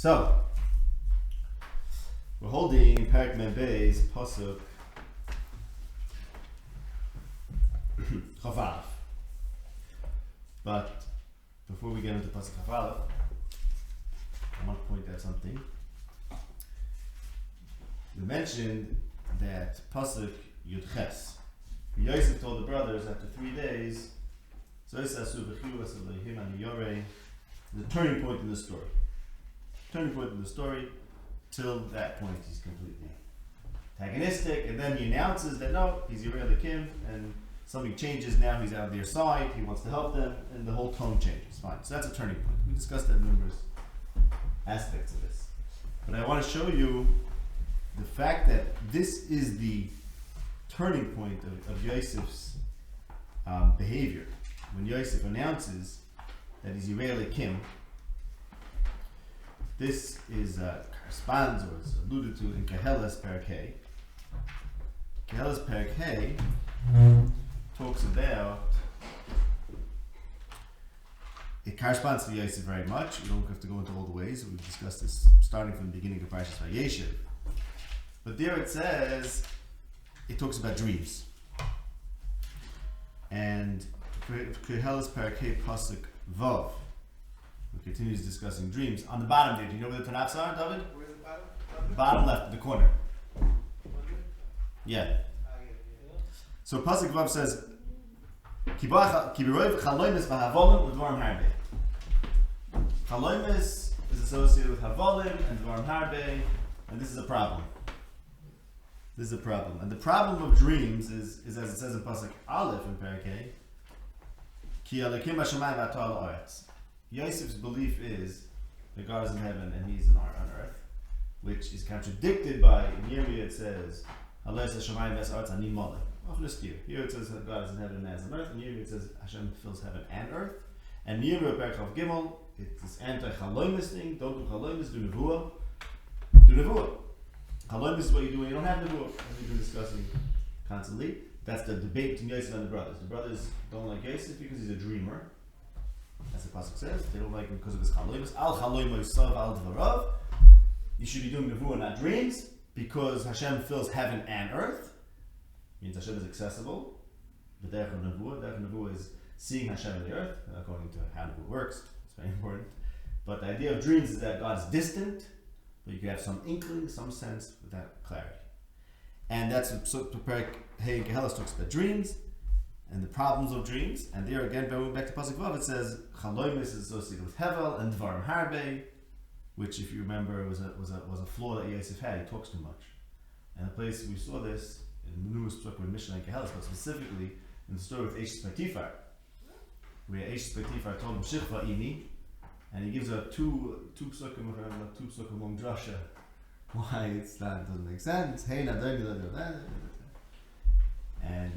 So, we're holding Perek Mem Bey's Pasuk Chavav. But before we get into Pasuk Chavav, I want to point out something. We mentioned that Pasuk Yud Ches. Yosef told the brothers after 3 days, the turning point in the story. Turning point in the story, till that point he's completely antagonistic, and then he announces that no, he's Yerei Kim, and something changes now, he's out of their side, he wants to help them, and the whole tone changes. Fine. So that's a turning point. We discussed that in numerous aspects of this. But I want to show you the fact that this is the turning point of Yosef's behavior. When Yosef announces that he's Yerei Kim, this is corresponds or is alluded to in Kehelas Perek Hey. Kehelas Perek Hey talks about, it corresponds to Yosef very much. We don't have to go into all the ways. We've discussed this starting from the beginning of Parashas Vayeshev. But there it says, it talks about dreams. And Kehelas Perek Hey Pasuk Vav, it continues discussing dreams. On the bottom there, do you know where the Tanakh are, David? Where's the bottom? Bottom left, the corner. Yeah. So Pasuk Vav says, Ki b'roiv chaloimis v'havolim u'dvarim harbe. Chaloimis is associated with havolim and dvarim harbe, and this is a problem. This is a problem. And the problem of dreams is as it says in Pasuk Aleph in Perek Hey, Ki alekim hashamayim v'atar ha'aretz. Yosef's belief is that God is in heaven and he's on earth, which is contradicted by, in Yirmiyah it says, Ales hashamayim v'aretz ani maleh. Here it says that God is in heaven and as on earth, and here it says Hashem fills heaven and earth. And Yirmiyah Perek Chav Gimel, it's this anti-chaloimis thing. Don't do chaloimis, do nevuah. Do nevuah. Chaloimis is what you do when you don't have nevuah, as we've been discussing constantly. That's the debate between Yosef and the brothers. The brothers don't like Yosef because he's a dreamer. As the pasuk says, they don't like him because of his chaloimis. Al chaloimis sav al dvarav. You should be doing nevuah, not dreams, because Hashem fills heaven and earth. Means Hashem is accessible. The derech of nevuah is seeing Hashem in the earth, according to how nevuah works. It's very important. But the idea of dreams is that God is distant, but you can have some inkling, some sense without clarity. And that's what Perek Hey and Kehelas talks about dreams and the problems of dreams. And there again, going back to Pasuk Vav, it says Chaloimis is associated with Hevel and Dvarim Harbe, which, if you remember, was a flaw that Yosef had. He talks too much. And the place we saw this in numerous Psukim in Mishnah and Kehelas, but specifically in the story of S10, where S10 told him Shikva Ini, and he gives a two Psukim long drasha why it doesn't make sense. Hey, na and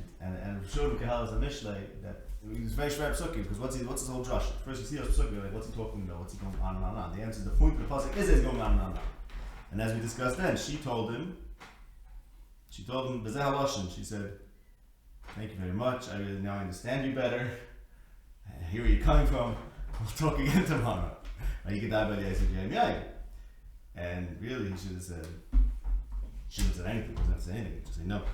showed him Kehelas and Mishlei that he was very shver Psukim, because what's his whole drasha? First you see those Psukim, you're like, what's he talking about? What's he going on and on and on? The answer, the point of the pasuk is going on and on and on. And as we discussed then, she told him, B'zeh haloshin, she said, thank you very much, I really now understand you better, I hear where you're coming from, we'll talk again tomorrow. And really he should have said anything, he doesn't have to say anything, just say no.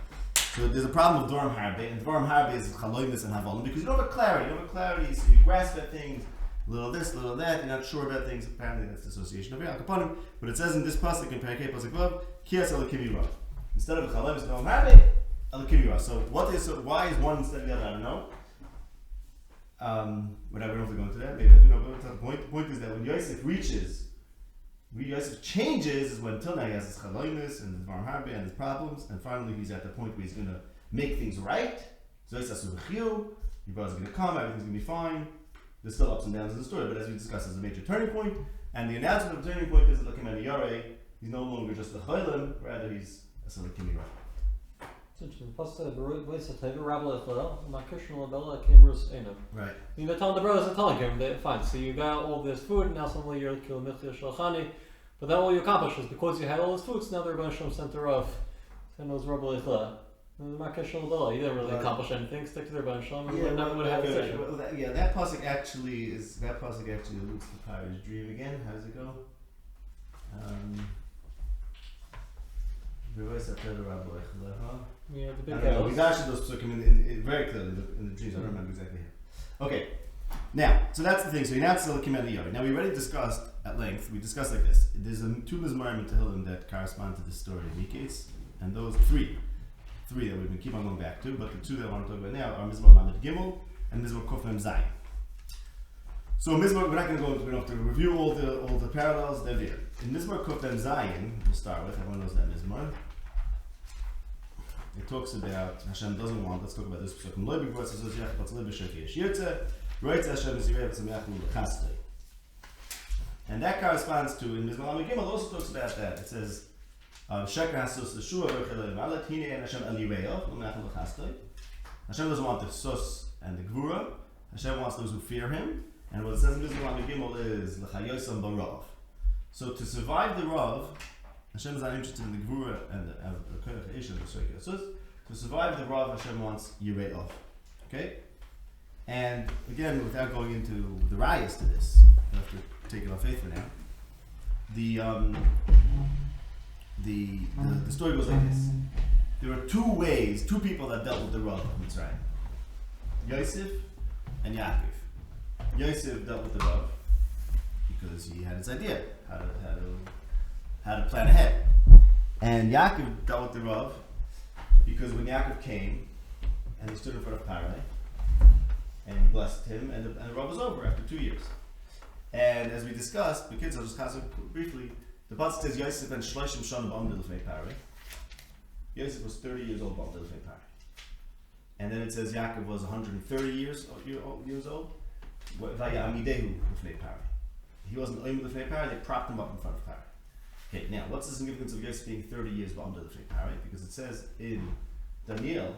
So there's a problem with Dvarim Harbe, and Dvarim Harbe is chaloimis and havolim, because you don't have clarity, so you grasp at things, little this, little that, you're not sure about things. Apparently that's the association of Yakaponim, but it says in this pasuk in Perek Hey Pasuk Vav, Kias Elokim Yirah. Instead of chaloimis and Dvarim Harbe, Elokim Yirah. So why is one instead of the other? I don't know. Whatever, we don't have to go into that. Maybe I do know, but that's not the point. The point is that when Yosef changes is when until now he has his chaloimis and his Dvarim Harbe and his problems, and finally he's at the point where he's going to make things right. So Yosef says, your brother's going to come, everything's going to be fine. There's still ups and downs in the story, but as we discussed, it's a major turning point. And the announcement of the turning point is that he's no longer just a chaylim, rather he's a Selikim Yoreh. It's interesting. Right. They're telling the brothers are telling him, fine, so you got all this food, and now suddenly you're killing Michya Shalchani, but then all you accomplish is because you had all this food, so now the Rebbe Hashem sent her off. And it was Rabbi Lichla. You didn't really accomplish anything. Stick to the Rebbe Hashem. Yeah, never would have had a that pasuk actually alludes to Paro's dream again. How does it go? Yeah, the big I don't know. We house. actually those psukim in very clearly in the dreams. I don't remember exactly how. Okay, now so that's the thing. So now it's the Kimel. Now we already discussed at length. We discussed like this. There's two mizmarim in Tehillim that correspond to the story of Miketz, and those three that we've been keep on going back to. But the two that I want to talk about now are Mizmor Lamed Gimel and Mizmor Kuf Mem Zayin. So Mizmor, we're not going to go into. We don't have to review all the parallels. They're there. In Mizmor Kuf Mem Zayin, we'll start with. Everyone knows that Mizmor. It talks about Hashem doesn't want. Let's talk about this. And that corresponds to in Mizmor Lamed Gimel also talks about that. It says Sheker hasus l'shua v'chilei malet hine and Hashem elireyo l'meachal l'chastoi. Hashem doesn't want the sus and the gvura. Hashem wants those who fear Him. And what it says in Mizmor Lamed Gimel is l'chayosam barav. So to survive the rav, Hashem is not interested in the gvura and the koyach ish and the shekir sus. To survive the rav, Hashem wants yirei of. Okay. And again, without going into the rayas to this, I have to take it off faith for now. The story goes like this. There were two people that dealt with the Rav of Mitzrayim. Yosef and Yaakov. Yosef dealt with the Rav because he had his idea how to plan ahead. And Yaakov dealt with the Rav because when Yaakov came and he stood in front of Parai and he blessed him, and the Rav was over after 2 years. And as we discussed, the kids, I'll just pass it briefly. The pasuk says Yosef ben Shloshim Shana b'Amdei Lefnei Parai. Yosef was 30 years old b'Amdei Lefnei Parai. And then it says Yaakov was 130 years old. Vaya Amidehu Lefnei Parai. He wasn't Oim Lefnei Parai. They propped him up in front of Parai. Okay, now what's the significance of Yosef being 30 years b'Amdei Lefnei Parai? Because it says in Daniel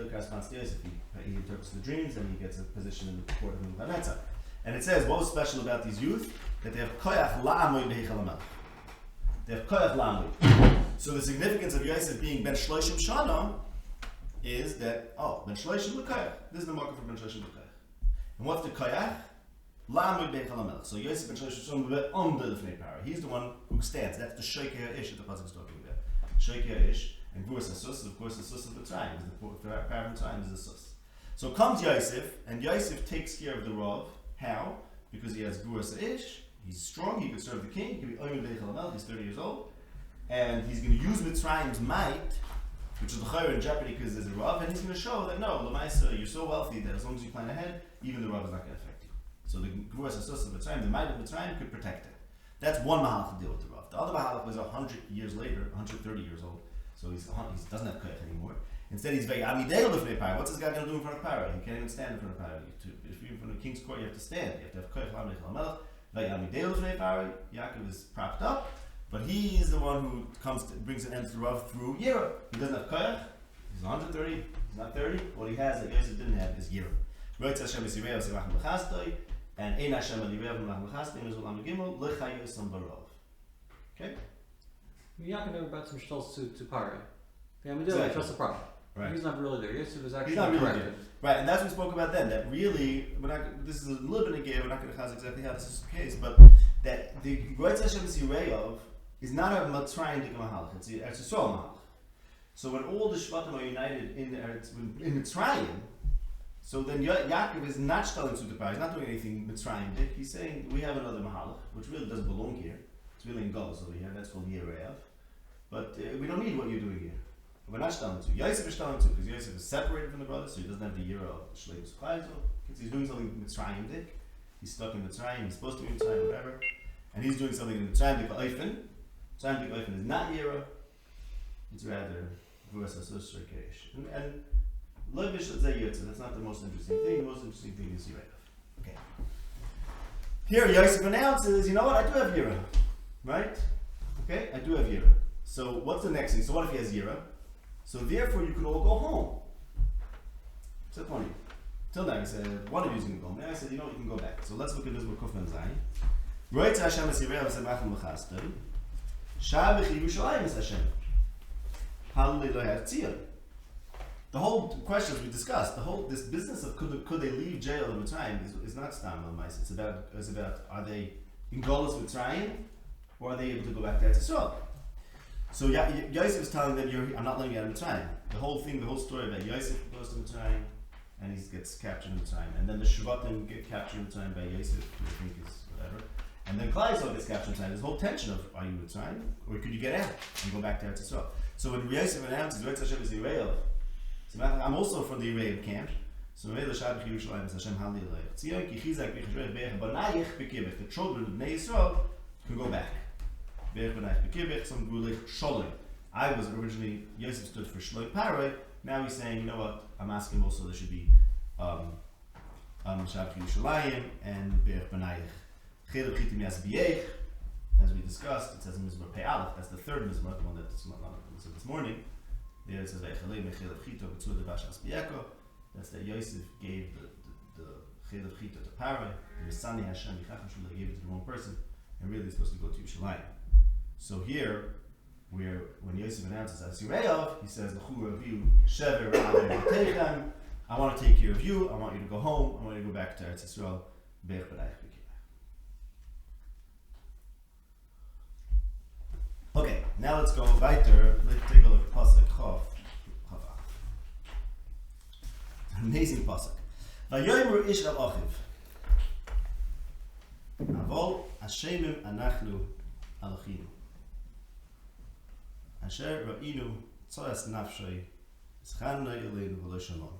corresponds to Yosef. He interprets the dreams and he gets a position in the court of Nebuchadnezzar. And it says, what was special about these youth? That they have koyach la'amoy b'heichal hamelech. They have koyach la'amoy. So the significance of Yosef being ben shloshim shana is that, ben shloshim l'koyach. This is the marker for ben shloshim l'koyach. And what's the koyach? La'amoy b'heichal hamelech. So Yosef ben shloshim shana b'Amdei Lefnei Parai. He's the one who stands. That's the sheker ish that the pasuk is talking about. Sheker ish. And Gvurus HaSus, of course, the Sus of the time. The Parai of time is the Sus. So comes Yosef, and Yosef takes care of the Rav. How? Because he has Gvurus Ish, he's strong, he could serve the king, he could be Oim B'Eichal Hamelech, he's 30 years old, and he's going to use Mitzrayim's might, which is the Chayr in jeopardy because there's a Rav, and he's going to show that no, Lamaisa, you're so wealthy that as long as you plan ahead, even the Rav is not going to affect you. So the Gvurus HaSus of Mitzrayim, the might of Mitzrayim could protect it. That's one Mahalach to deal with the Rav. The other Mahalach was 100 years later, 130 years old, so he doesn't have Koyach anymore. Instead, he's very Amidei Lefnei Parai. What's this guy going to do in front of Parai? He can't even stand in front of Parai. If you're in front of the king's court, you have to stand. You have to have Koyach La'amei Chalamelech. Very Amidei Lefnei Parai. Yaakov is propped up, but he is the one who brings an end to the Rav through Yira. He doesn't have Koyach. He's 130. He's not 30. What he has that Yosef didn't have is Yira. Roitz Hashem Yisirei V'Simach L'Chastoi, and Ein Hashem Yisirei V'Simach L'Chastoi, Mizmor Lamed Gimel L'Chayosam Barav. Okay. Yaakov never brought some shtals to Parai. The Amidei trust the prophet. Right. He's not really there. Yosef is actually He's not really corrected. there. Right, and that's what we spoke about then. That really, this is a little bit again. We're not going to chaz exactly how this is the case, but that the Roitz Hashem Yisirei is not a Mitzrayim Dik Mahalach. It's a Yisrael Mahalach. So when all the Shvatim are united in Mitzrayim, so then Yaakov is not shtaling to the Parai. He's not doing anything Mitzrayim Dik. He's saying we have another Mahalach, which really doesn't belong here. It's really in Golos over here. That's called Yerev. But we don't need what you're doing here. We're not shtaling to. Yosef is shtaling to because Yosef is separated from the brothers, so he doesn't have the year of Shleimus Chayzo. He's doing something Mitzrayim Dik. He's stuck in Mitzrayim. He's supposed to be in Mitzrayim, whatever. And he's doing something in Mitzrayim Dik Oifen. Mitzrayim Dik Oifen is not Yira. It's rather Gvurus HaSus Shrekesh. And Lo Bishlat Zeh Yotze. That's not the most interesting thing. The most interesting thing is Yireh. Okay. Here Yosef announces, you know what? I do have Yira. Right? Okay? I do have Yira. So what's the next thing? So what if he has Yira? So therefore you could all go home. So that's one of you. Till now he said, one of you is going to go home. Now I said, you know what, you can go back. So let's look at this with Kuf Mem Zayin. Roitz Hashem Yisirei V'Simach L'Chastoi. Shah B'chi Yerushalayim is Hashem. Hallelujah Tziyah. The whole questions we discussed, this business of could they leave jail in Mitzrayim is not Stam L'Mais. It's about are they in Golos Mitzrayim? or are they able to go back to Eretz Yisrael? So Yosef is telling them, I'm not letting you out of Mitzrayim. The whole story about Yosef goes to Mitzrayim, and he gets captured in Mitzrayim. And then the Shvatim get captured in Mitzrayim by Yosef, who I think is whatever. And then Klal Yisrael gets captured in Mitzrayim. There's a whole tension of, are you Mitzrayim? Or could you get out and go back to Eretz Yisrael? So when Yosef announces, Eretz Hashem is the Yirael, I'm also from the Yirael camp. So the children of Bnei Yisrael can go back. I was originally, Yosef stood for Shloi Paroi. Now he's saying, you know what, I'm asking also there should be Shabbat Yerushalayim and Be'ech B'nayich. Chelev Chitim Yas B'yech, as we discussed, it says in Mizmor Pei Aleph, that's the third Mizmor, the one that we said this morning. There it says, V'echalei Mechelev Chito B'tzur Devashas B'yeko. That's that Yosef gave the Chelev Chito to Paroi, and Misani Hashem Yichacham Shula gave it to the wrong person, and really it's supposed to go to Yerushalayim. So here, when Yosef announces as Yirael, he says, I want to take care of you, I want you to go home, I want you to go back to Eretz Yisrael. Okay, now let's go weiter. Let's take a look at Pasuk Chav. Amazing Pasuk. Vayomer ish el achiv. Avol Hashemim anachnu alachinu. Asher ra'inu tzoyas nafshay zchanna eleinu v'lo shalom.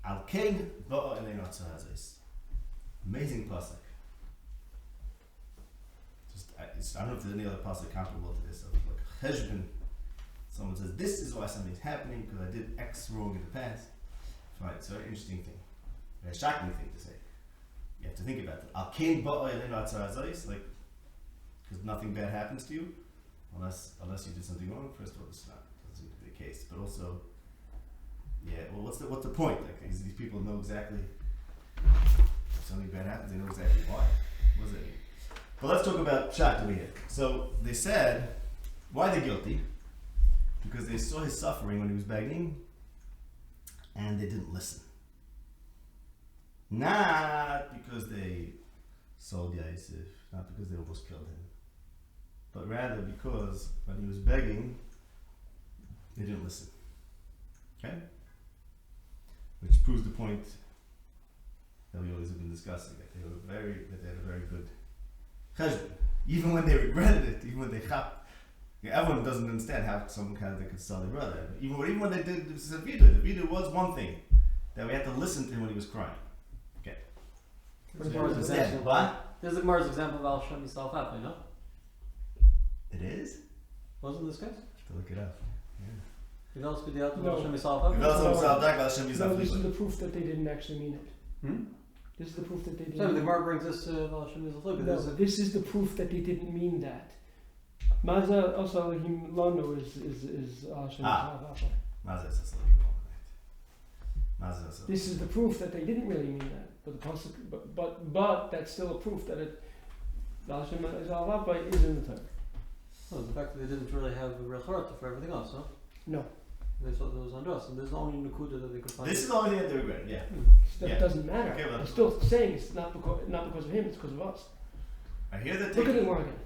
Al kein ba'a eleinu tzoyazis. Amazing pasuk. I don't know if there's any other pasuk comparable to this. So like cheshbon, someone says this is why something's happening because I did X wrong in the past. Right, it's a very interesting thing, a very shocking thing to say. You have to think about it. Al kein ba'a eleinu tzoyazis, like because nothing bad happens to you. Unless you did something wrong. First of all, this doesn't seem to be the case. But also, well, what's the point? Like these people know exactly if something bad happens. They know exactly why. What does that mean? But let's talk about Pshat over here. So they said, why are they guilty? Because they saw his suffering when he was begging, and they didn't listen. Not because they sold Yosef, not because they almost killed him. But rather because when he was begging, they didn't listen. Okay? Which proves the point that we always have been discussing, that they had a very good cheshbon. Even when they regretted it, even when they chapped. Everyone doesn't understand how someone they could sell their brother. Even when they did the Vida was one thing, that we had to listen to him when he was crying. Okay. There's a Gemara's example of Al Shem Yisrael happening, no? It is? Wasn't this case? To look it up. Yeah. No, this is the proof that they didn't actually mean it. This is the proof that they didn't. So the Gemara brings this to Al Shem Yisrael. No, this is the proof that they didn't mean that. Maza also him lano is Al Shem Yisrael. This is the proof that they didn't really mean that. But that's still a proof that Al Shem Yisrael is in the Torah. Well, the fact that they didn't really have a real character for everything else, huh? No. They thought there was unjust, and there's the only Nakuda that they could find. This is the only thing that they regret, yeah. That doesn't matter. Okay, I'm still saying it's not because of him, it's because of us. I hear that Look at it more again.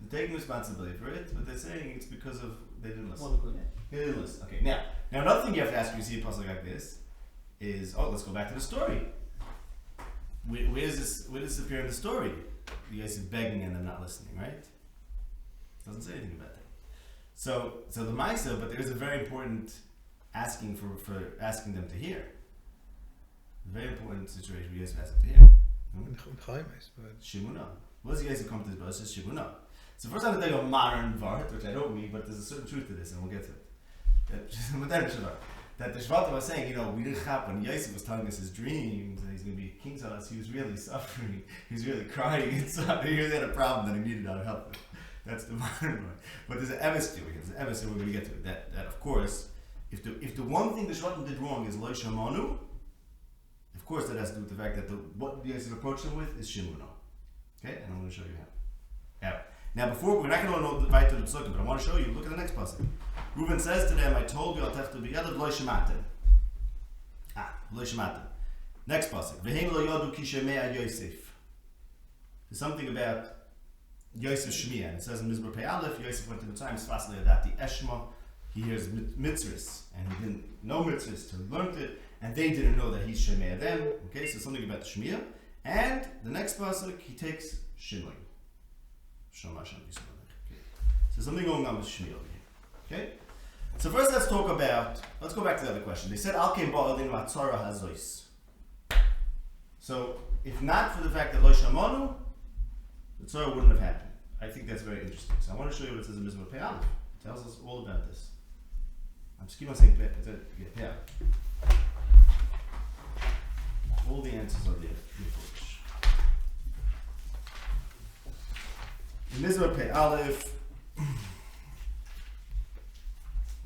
They're taking responsibility for it, but they're saying it's because of they didn't listen. One They didn't listen. Okay, now another thing you have to ask when you see a puzzle like this is, let's go back to the story. Where does this appear in the story? You guys are begging and they're not listening, right? Doesn't say anything about that. So the Maisa, but there is a very important asking for asking them to hear. A very important situation where you guys ask them to hear. Shimuna. What does you guys come to this? But it says Shimuna. So first I'm going to tell you a modern Vart, which I don't mean, but there's a certain truth to this, and we'll get to it. That the Shvata was saying, we didn't happen. Yosef was telling us his dreams, and he's going to be king to us. He was really suffering. He was really crying inside. He really had a problem that he needed our help. That's the modern one. But there's an emes to it. There's an emes, and we're going to get to it. That of course, if the one thing the Shvatim did wrong is Lo Shamanu, of course that has to do with the fact that what Yosef approached them with is Shimuna. Okay, and I'm going to show you how. Now, before we're not going to know the right to the psukim, but I want to show you. Look at the next passage. Reuben says to them, "I told you I'll have to be yadav lo shematem." Lo shematem. Next passage. V'hem lo yadu ki shemei Yosef. There's something about Yosef Shmiya. And it says in Mizmor Pei Aleph, Yosef went to the time, Sfasli Adati Eshma. He hears mitzvahs, and he didn't know mitzvahs till he learned it, and they didn't know that he's Shemea them. Okay, so something about the Shmiya. And the next pasuk, he takes Shinoi. Chumash. Okay. So something going on with Shmiya over here. Okay? So first let's go back to the other question. They said, Al Kein Ba'alin Matzara Hazois. So, if not for the fact that Lo Shamanu, the Torah wouldn't have happened. I think that's very interesting. So I want to show you what it says in Mizmor Pei Aleph. It tells us all about this. I'm just keep on saying Pei. All the answers are there. In Mizmor Pei Aleph,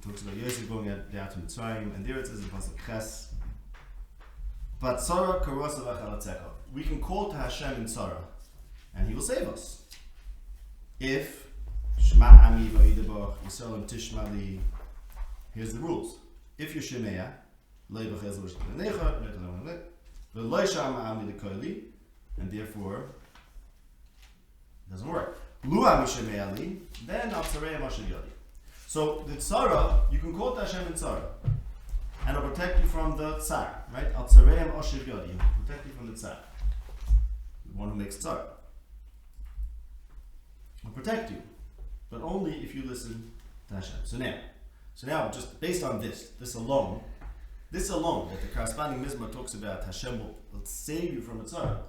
talks about Yosef going down to Mitzrayim, and there it says in Pasuk Ches, Batzara karosa v'chalatzeka. We can call to Hashem in Tzara, and He will save us. If Shema Ami v'Yidabach Yisrael Tishmali, here's the rules. If you're Shemea, Lei v'Chez v'Shnecha, v'Loi Shama Ami l'Koili, and therefore it doesn't work. Lu Ami Shemea li, then Al Tzarei Mashal Yodi. So the Tzara, you can call to Hashem in Tzara, and it'll protect you from the Tzar, right? Al Tzarei Mashal Yodi, protect you from the Tzar, the one who makes Tzara. It'll protect you, but only if you listen to Hashem. So now, just based on this alone, that the corresponding Mizmor talks about Hashem will save you from a Tzara,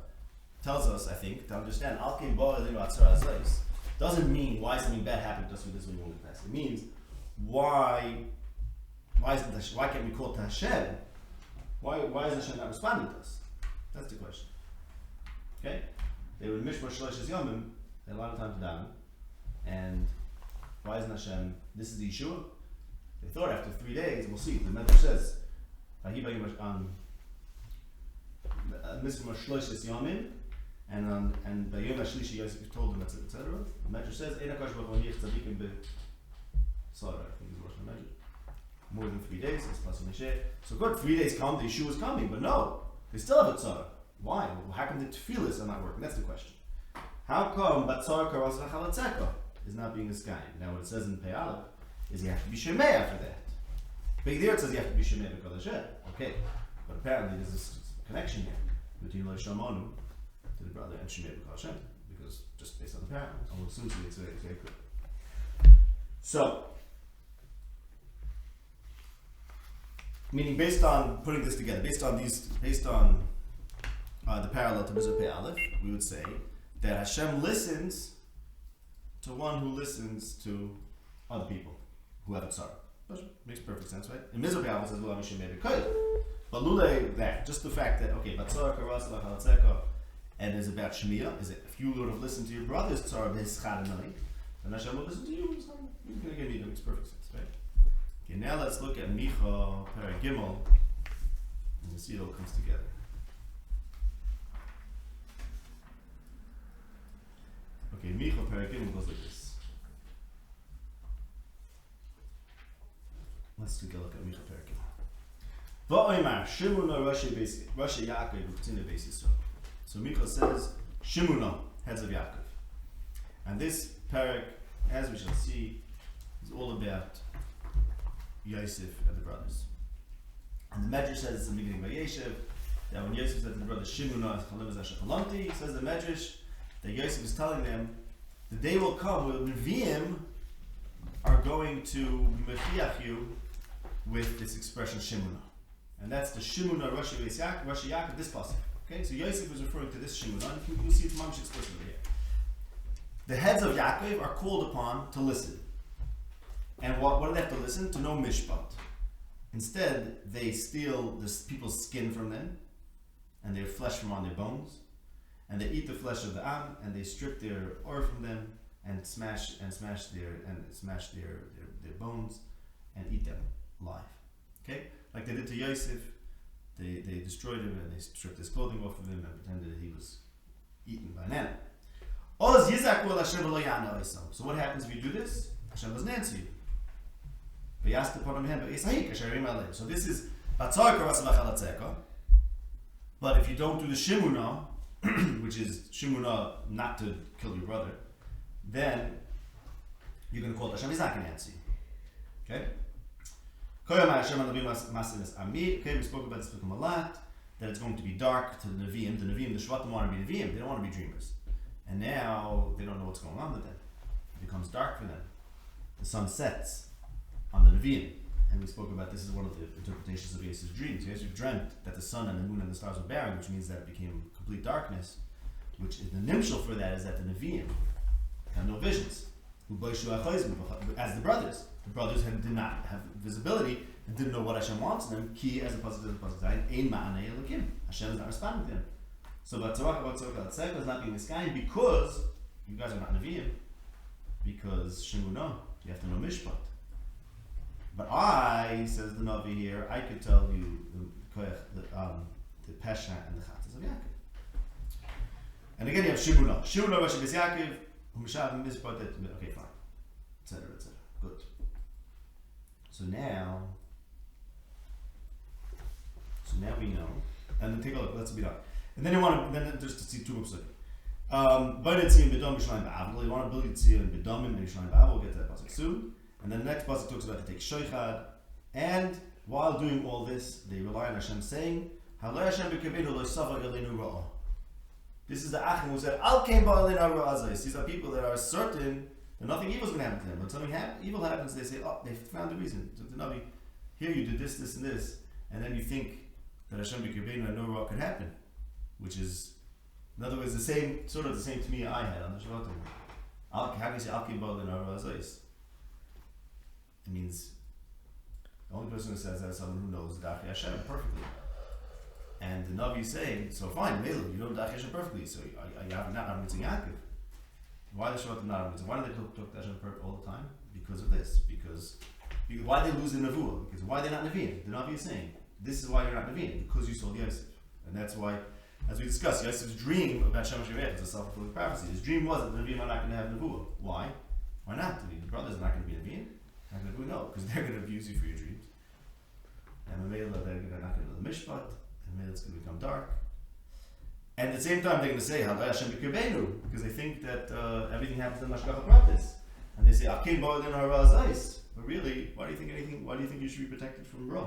tells us, I think, to understand Al Kein Ba'alin Matzara Hazois doesn't mean why something bad happened to us with this when we won't pass. It means why can't we call to Hashem? Why is Hashem not responding to us? That's the question. Okay? They were in Mishmar Shlosh Yomim, they had a lot of time to daven, and why isn't Hashem? This is the Yeshua. They thought after 3 days, we'll see. The Medrash says, on Mishmar Shlosh Yomim, and by Yom HaShlishi Yosef told them, etc. The Medrash says, Ein HaKadosh Baruch Hu Yich Tzadikim B'Sara. I think is the Medrash. More than 3 days. So good, 3 days come, the Yeshua is coming, but no, they still have a tzara. Why? Well, how come the tefillas are not working? That's the question. How come Batzara Karas V'Chalatzeka is not being a sky? Now, what it says in Pei Aleph is you have to be Shemea for that. But there it says you have to be Shemea B'Kol. Okay, but apparently there's this connection here between Lo Shamanu to the brother and Shemea B'Kol Hashem, because just based on the parallel, I will assume it's very good. So, meaning based on putting this together, based on the parallel to Mizmor Pei Aleph, we would say that Hashem listens to one who listens to other people who have a tzara. Which makes perfect sense, right? In Mizmor Pei Aleph it says, "Lo Shemei B'Koil." But lulei that, just the fact that Batzara Karas L'Chalatzeka, and is about Shemiya, is it if you would have listened to your brother's tzara b'Hischadimali, then Hashem will listen to you. You're going to get it. Makes perfect sense, right? Okay, now let's look at Micha Perek Gimel, and you see it all comes together. Okay, Micha Perek Gimel goes like this. Let's take a look at Micha Perek Gimel. Va'oimar Shimuna Rashi Yaakov U'Ktina Beis Yisrael. So Micha says Shimuna, heads of Yaakov, and this Perek, as we shall see, is all about Yosef and the brothers. And the Medrash says it's the beginning of Yosef, that when Yosef said to the brothers, Shimuna Chalanti, says the Medrash that Yosef is telling them, the day will come when Nevi'im are going to mechiach you with this expression Shimuna. And that's the Shimuna Rashi Yaakov, this passage. Okay, so Yosef is referring to this Shimuna, and you'll see it's mamish explicitly here. The heads of Yaakov are called upon to listen. And what do they have to listen? To no mishpat. Instead, they steal this people's skin from them, and their flesh from on their bones, and they eat the flesh of the am, and they strip their ore from them, and smash their bones, and eat them alive. Okay, like they did to Yosef, they destroyed him and they stripped his clothing off of him and pretended that he was eaten by an animal. So what happens if you do this? Hashem doesn't answer you. So this is but if you don't do the Shimuna, which is Shimuna not to kill your brother, then you're going to call it Hashem. He's not going to answer you. Okay? Okay, we spoke about this with him a lot, that it's going to be dark to the Nevi'im. The Shvatim want to be Nevi'im, they don't want to be dreamers. And now they don't know what's going on with them. It becomes dark for them. The sun sets on the Nevi'im. And we spoke about this is one of the interpretations of Yosef's dreams. Yosef dreamt that the sun and the moon and the stars were barren, which means that it became complete darkness. Which is the nimshal for that is that the Nevi'im have no visions. As the brothers. The brothers did not have visibility and didn't know what Hashem wants them. Ki, as a positive Zayin, ein ma'anei elokim. Hashem is not responding to them. So Batzorach is not being misguided because you guys are not Nevi'im. Because Shemunah, you have to know Mishpat. But I, says the Navi here, I could tell you the Pesha and the Chatas of Yaakov. And again you have Shemunah. Shemunah Rashi Bez Yaakov, Humeshav Mishpat, okay, fine. Etc. Good. So now we know. And then take a look, let's be done. And then you want to, just to see two books. Beit Tziyim B'dom B'Shlayim B'Avil. You want to build Tziyim B'dom B'Shlayim B'Avil. We'll get to that pasuk soon. And then the next pasuk talks about to take Shoichad. And while doing all this, they rely on Hashem saying, Halei Hashem B'Kavenu Lo Sava Yaleinu Ra'ah. This is the Achim who said, Al Kein Ba'alein Hara Azais. These are people that are certain that nothing evil is going to happen to them. When something evil happens, they say, oh, they found the reason. So the Navi, here you did this, this, and this. And then you think that Hashem B'Kavenu and no Ra'ah could happen. Which is, in other words, the same Tamiya I had on the Shabbat. How can you say Al Kein Ba'alein Hara Azais? It means the only person who says that is someone who knows Dachi Hashem perfectly. And the Navi is saying, so fine, Melu, you know Dachi Hashem perfectly, so you have not Mitzvah Yaakov. Why the Shabbat not Mitzvah? Why do they talk Dachi Hashem perfect all the time? Because of this. Because why they lose the Nevuah? Because why they're not Nevi'im? The Navi is saying, this is why you're not Nevi'im, because you sold Yosef. And that's why, as we discussed, Yosef's dream about Shem Shireh is a self-fulfilling prophecy. His dream was that the Nevi'im are not going to have Nevuah. Why? Why not? The brothers are not going to be Nevi'im. How can we know? Because they're going to abuse you for your dreams. And they're not going to know the Mishpat, and it's going to become dark. And at the same time, they're going to say, Halei Hashem B'Kavenu, because they think that everything happens in Mashgacha Pratis. And they say, Akein Ba'alein Hara Azais. But really, why do you think you should be protected from Ra?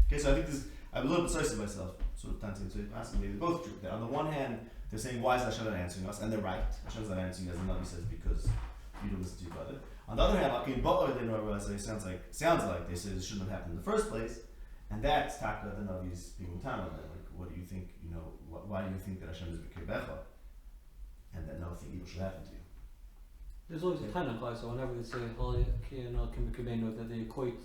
Okay, so I think I'm a little bit sorry myself, sort of Tanti and asking maybe they're both true. That on the one hand, they're saying, why is Hashem not answering us? And they're right. Hashem's not answering as the Navi says, because you don't listen to your brother. On the other hand, Akein Ba'alein Hara Azais sounds like they say this shouldn't have happened in the first place. And that's Taka the Navi's being Mutan on that. Like, what do you think, why do you think that Hashem is B'Kirbecha? And that nothing evil should happen to you? There's always a time in class, so whenever they say, that they equate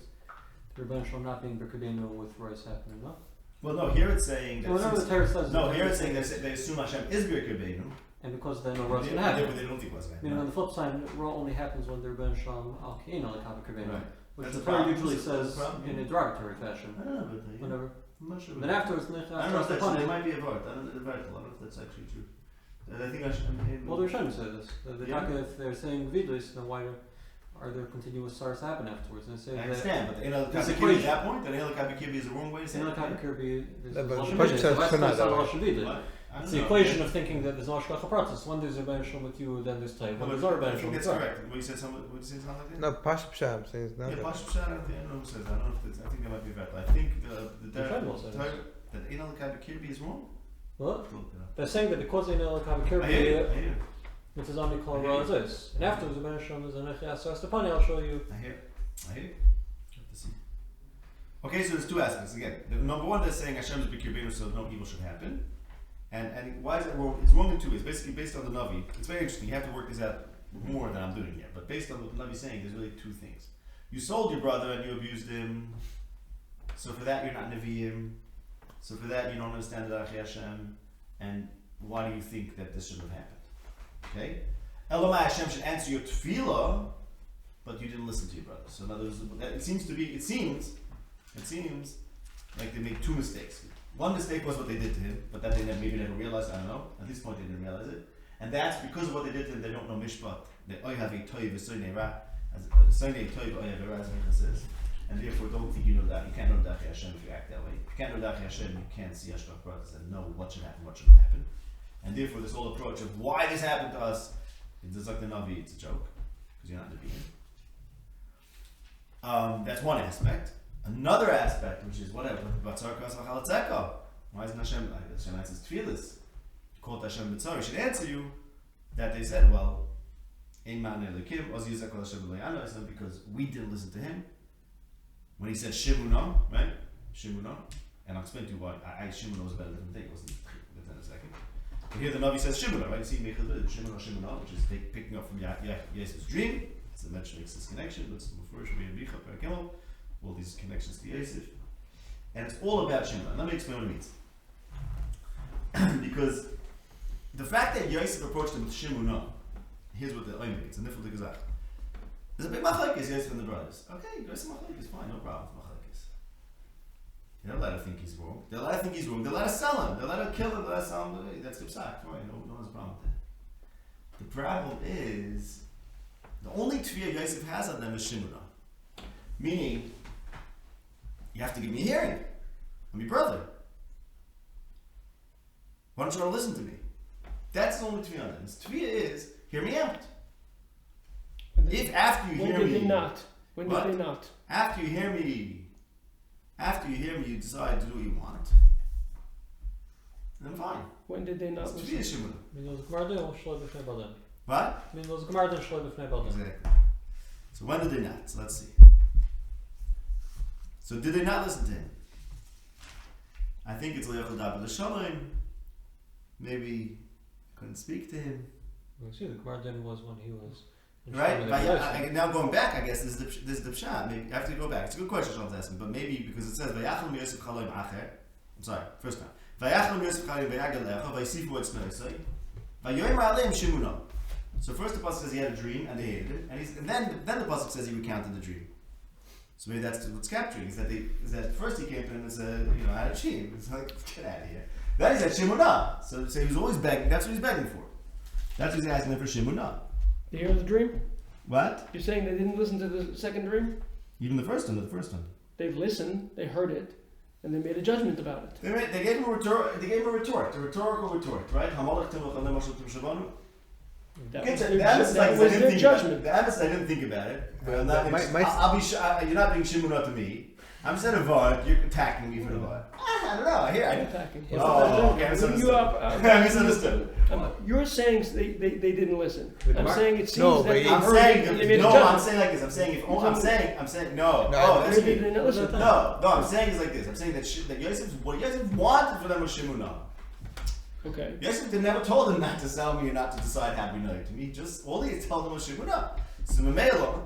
the Rebbeinu Shalom not being B'Kirbeinu with rice happening, no? Well, no, here it's saying that. Whenever the Torah says. No, here it's saying they assume Hashem is B'Kirbeinu. And because then no rice can happen. But they don't think what's going to happen. On the flip side, Ra only happens when the Rebbeinu Shalom Al Keinu like B'Kirbeinu. Right. Which the Torah usually says in a derogatory fashion. I don't know, but whenever. I'm not sure. Then afterwards, I don't know if that's true. It might be a vart. I don't know if that's actually true. I think I should. Well, they're trying to say this. If they're saying vidus, then why are there continuous stars happen afterwards? And they say I understand, but at that point, that Elokab Kirby is the wrong way to say it. Elokab Kirby is it's the equation of thinking that there's no Ashkacha process. When there's a Benishon with you, then there's Tay. When there's other Benishon, I think that's correct. What you said something like that? No, Pash Psham says no. Yeah, Pash Psham, I don't know who says that. I think that might be right. I think that Elokab Kirby is wrong. What? They're saying that because Elokab Kirby, which is only called Razis. And afterwards, the Benishon is an Echias. So, Stepani, I'll show you. I hear. Have to see. Okay, so there's two aspects. Again, number one, they're saying Hashem is B'Kirbeinu, so no evil should happen. And why is it wrong? It's wrong in two ways. Basically, based on the Navi, it's very interesting. You have to work this out more than I'm doing here. But based on what the Navi is saying, there's really two things. You sold your brother and you abused him. So for that, you're not Nevi'im. So for that, you don't understand the Dachi Hashem. And why do you think that this shouldn't have happened? Okay? Elamai Hashem should answer your tefillah, but you didn't listen to your brother. So in other words, it seems like they made two mistakes. One mistake was what they did to him, but that they maybe never realized. I don't know. At this point, they didn't realize it, and that's because of what they did to him. They don't know mishpat. They have a toiv v'soynei ra, as soynei toiv oy have a ra, as Micha says, and therefore don't think you know that. You can't know Dachi Hashem if you act that way. If you can't know Dachi Hashem, you can't see Hashgacha Pratis and know what should happen, what shouldn't happen, and therefore this whole approach of why this happened to us It's just like the Navi, it's a joke, because you're not in the being. That's one aspect. Another aspect, which is whatever, why isn't Hashem answers tefillas? Called Hashem B'tzar, should answer you that they said, well, because we didn't listen to him. When he said Shimuna, right? Shimuna, and I'll explain to you why. Shimuna was about a different thing, it wasn't in a second. But here the Navi says Shimuna, right? You see Shimuna, which is picking up from Yesuf's dream. It's a mention makes this connection. Let's move first, all these connections to Yesuf. And it's all about Shimuna. Let me explain what it means. Because the fact that Yosef approached him with Shimuna, here's what the Omer means, and Nifl Gezach. There's a big machlekes, Yosef and the brothers. Okay, Yosef machlekes, fine, no problem with machlekes. They're allowed to think he's wrong. They're allowed to think he's wrong. They're allowed to sell him. They're allowed to kill him. They're allowed to sell him. That's the psak, fine, no one's a problem with that. The problem is, the only tefillah Yosef has on them is Shimuna. Meaning, you have to give me a hearing. I'm your brother. Why don't you want to listen to me? That's the only tefillah on them. This tefillah is, hear me out. If after you hear me... When did they not? When did they not? After you hear me, you decide to do what you want, then fine. When did they not it's listen? What? Exactly. So when did they not? So let's see. So did they not listen to him? I think it's Le'echel Daber L'Shalom. Maybe couldn't speak to him. Well, see, the Gemara then was when he was... Right? Now going back, I guess, this is the pshat. Maybe I have to go back. It's a good question Sean's asking, but maybe because it says Vayachal Yosef Chaloim Acher. I'm sorry, first time. Vayachal Yosef Chaloim Vayagel Lecha Vayisifu Etznoisai Vayoyim Aleim Shimuna. So first the pasuk says he had a dream and they hated it, and then the pasuk says he recounted the dream. So maybe that's what's capturing is that first he came to him and said, I had a dream. It's like, get out of here. Then he said Shimuna. So he was always begging. That's what he's begging for. That's what he's asking them for Shimuna. They hear the dream? What? You're saying they didn't listen to the second dream? Even the first one. They listened, they heard it, and they made a judgment about it. They gave him a retort, a rhetorical retort, right? That was their judgment. The answer I didn't think about it. You're not being Shimuna to me. I'm just at a vod, you're attacking me for the vod. I don't know, here I'm attacking. Okay, I misunderstood. You're saying they didn't listen. I'm saying it seems that they I'm heard saying, it and they made a no, judgment. I'm saying like this. I'm saying no. That's they didn't listen. No, I'm saying it's like this. I'm saying that what Yosef wanted for them was Shimuna. Okay. Yosef never told them not to sell me or not to decide how to be married to me. All he told them was Shimuna. So Mamela,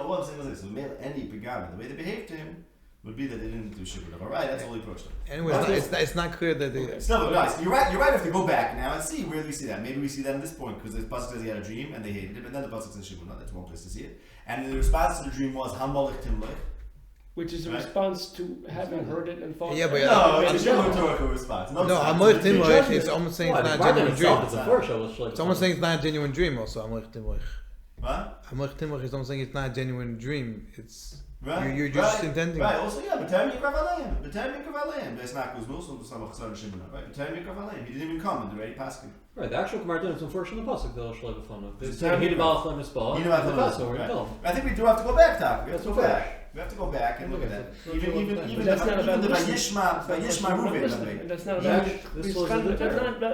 all I'm saying was this. So Mamela, any Pigami, the way they behaved to him would be that they didn't do Shimuna. Alright, that's all he approached them. Anyway, it's not clear that they... Still, guys, you're right. You have to go back now and see where do we see that. Maybe we see that at this point because the pasuk says he had a dream and they hated him, and then the pasuk says Shimuna. That's one place to see it. And the response to the dream was Hamalech Timlech, which is a response to having heard it and thought. Yeah, but no, it's a rhetorical response. No, Hamalech Timlech is almost saying it's not a genuine dream. It's almost saying it's not a genuine dream. Also, Hamalech Timlech. What? Hamalech Timlech is almost saying it's not a genuine dream. It's right. You're just intending. Right. Also, yeah. B'Terem Yikav Aleim. Right. B'Terem Yikav Aleim. He didn't even come in the right passage. Right. The actual Gemara didn't enforce in the pasuk. They'll show the fun of. They said Hid Ba'al Chem Esbah. I think we do have to go back, Doc. We have to go back. We have to go back and look at that. Even that's not about the Vayishma Reuven. That's not about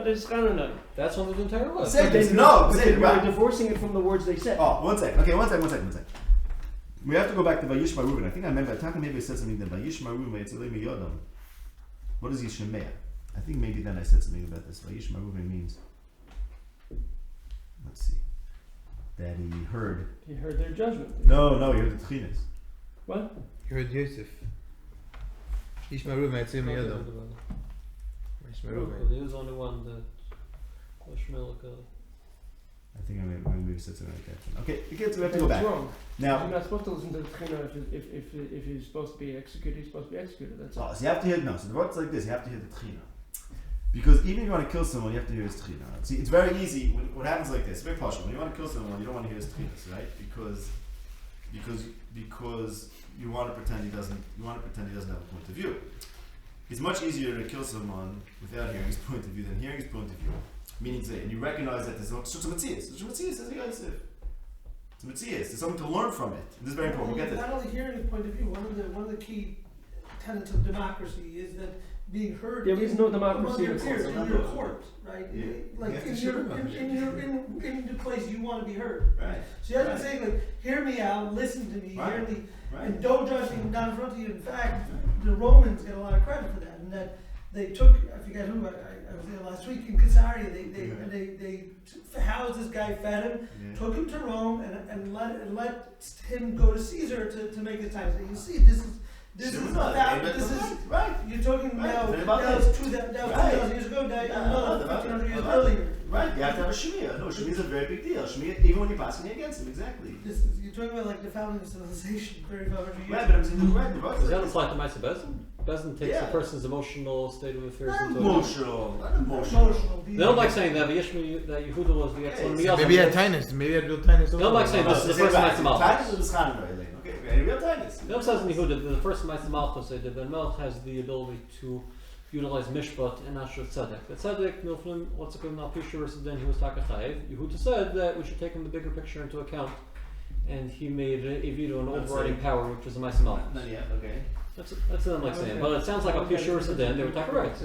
this Chananah. That's one of the entire list. They're divorcing it from the words they said. Oh, one second. Okay, one second. We have to go back to Vayishma Reuven. I think I remember talking maybe I said something that Vayishma Reuven Yitzalei Miyodam. What is Yishmea? I think maybe then I said something about this. Vayishma Reuven means, let's see, that he heard. He heard their judgment. No, he heard the Tchinas. What? You heard Yosef. Yishma Reuven Yitzalei Miyodam. He was the only one that I think I maybe said something like that. Okay, we have to go back. Wrong. Now, you're not supposed to listen to the Tchina if he's supposed to be executed, he's supposed to be executed. That's all. So you have to hear, so the word's like this, you have to hear the Tchina. Because even if you want to kill someone, you have to hear his Tchina. See, it's very easy, what happens like this, it's very partial. When you want to kill someone, you don't want to hear his Tchinas, right? Because you want to pretend he doesn't have a point of view. It's much easier to kill someone without hearing his point of view than hearing his point of view. meaning today, and you recognize that there's no such a Matthias. Such a Matthias is a Yosef. It's a Matthias. There's something to learn from it. And this is very important. We'll get this. Not only hearing his point of view, one of the key tenets of democracy is that being heard. There is no democracy in your court, right? Yeah. Like in the place you want to be heard. Right. So you have to say, like, hear me out, listen to me, hear me, and don't judge me down in front of you. In fact, the Romans get a lot of credit for that, and that they took, I forget who, I was there last week in Caesarea, they housed this guy, fed him, took him to Rome, and let him go to Caesar to make the time. So you see, this is right. You're talking now. That was 2,000 years ago. Now another 1,500 years earlier. Right. You have to have a shemiah. No, shemiah is a very big deal. Shemiah, even when you're passing against him, exactly. You're talking about like the founding of civilization, 3,500 years. Right, but I'm saying right. Does that apply to Maisa Bezin? Bezin takes a person's emotional state of affairs into Not emotional. They don't like saying that Yehuda was the excellent Miyazim. Maybe had tinus. Maybe had real tinus. They don't like saying this is the first Maisa Malchus. Tinus is the Schanoi, okay, real tinus. The says in Yehuda that the first Maisa Malchus said that Ben Melch has the ability to utilize Mishpat and Asher Tzedek. The Tzedek, Milflim, what's it called now, Pishur, then he was Takachayev. Yehuda said that we should take the bigger picture into account, and he made Evido an overriding power, which is a Maisa Malchus. Not yet, okay. That's what I'm like saying, but it sounds like a Pishur Sedan, they were talking right.